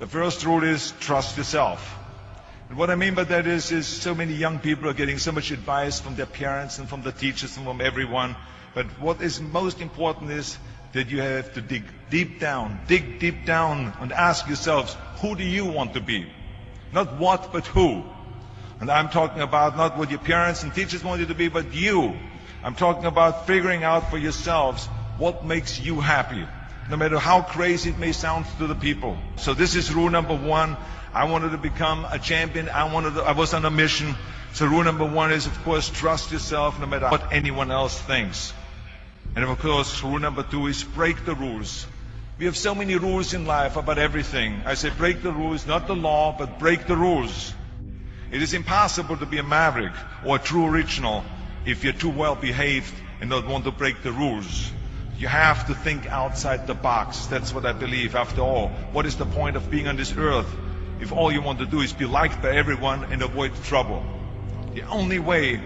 The first rule is trust yourself. And what I mean by that is so many young people are getting so much advice from their parents and from the teachers and from everyone. But what is most important is that you have to dig deep down and ask yourselves, who do you want to be? Not what, but who. And I'm talking about not what your parents and teachers want you to be, but you. I'm talking about figuring out for yourselves what makes you happy, no matter how crazy it may sound to the people. So this is rule number one. I wanted to become a champion. I was on a mission. So rule number one is, of course, trust yourself no matter what anyone else thinks. And of course, rule number two is break the rules. We have so many rules in life about everything. I say break the rules, not the law, but break the rules. It is impossible to be a maverick or a true original if you're too well behaved and don't want to break the rules. You have to think outside the box. That's what I believe. After all, what is the point of being on this earth if all you want to do is be liked by everyone and avoid trouble? The only way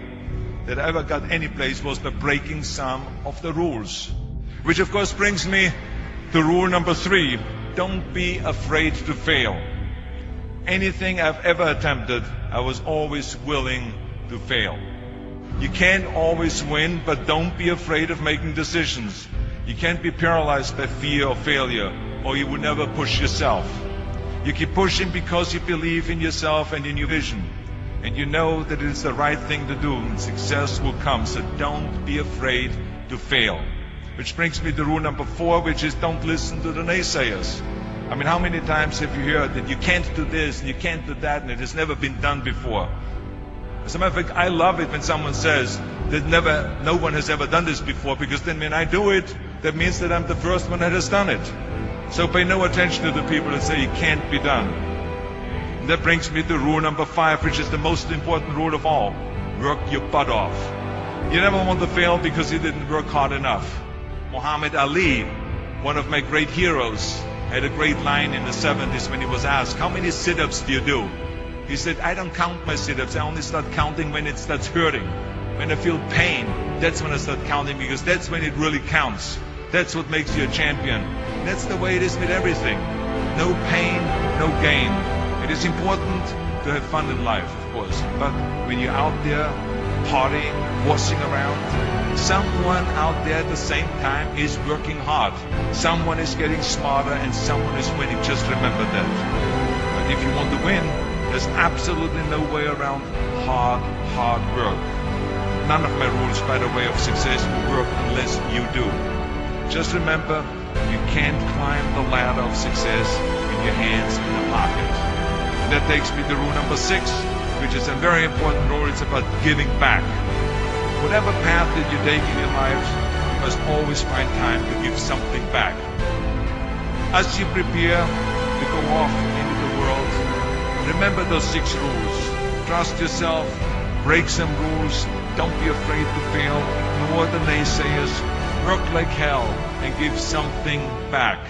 that I ever got any place was by breaking some of the rules. Which of course brings me to rule number three. Don't be afraid to fail. Anything I've ever attempted, I was always willing to fail. You can't always win, but don't be afraid of making decisions. You can't be paralyzed by fear of failure, or you will never push yourself. You keep pushing because you believe in yourself and in your vision. And you know that it is the right thing to do, and success will come. So don't be afraid to fail. Which brings me to rule number four, which is don't listen to the naysayers. I mean, how many times have you heard that you can't do this and you can't do that and it has never been done before? As a matter of fact, I love it when someone says that no one has ever done this before, because then when I do it, that means that I'm the first one that has done it. So pay no attention to the people that say it can't be done. And that brings me to rule number five, which is the most important rule of all. Work your butt off. You never want to fail because you didn't work hard enough. Muhammad Ali, one of my great heroes, had a great line in the 70s when he was asked, how many sit-ups do you do? He said, I don't count my sit-ups. I only start counting when it starts hurting. When I feel pain, that's when I start counting, because that's when it really counts. That's what makes you a champion. That's the way it is with everything. No pain, no gain. It is important to have fun in life, of course. But when you're out there partying, horsing around, someone out there at the same time is working hard. Someone is getting smarter and someone is winning. Just remember that. But if you want to win, there's absolutely no way around hard work. None of my rules, by the way, of success will work unless you do. Just remember, you can't climb the ladder of success with your hands in the pocket. And that takes me to rule number 6, which is a very important rule. It's about giving back. Whatever path that you take in your life, you must always find time to give something back. As you prepare to go off into the world, remember those 6 rules. Trust yourself, break some rules, don't be afraid to fail, ignore the naysayers, work like hell, and give something back.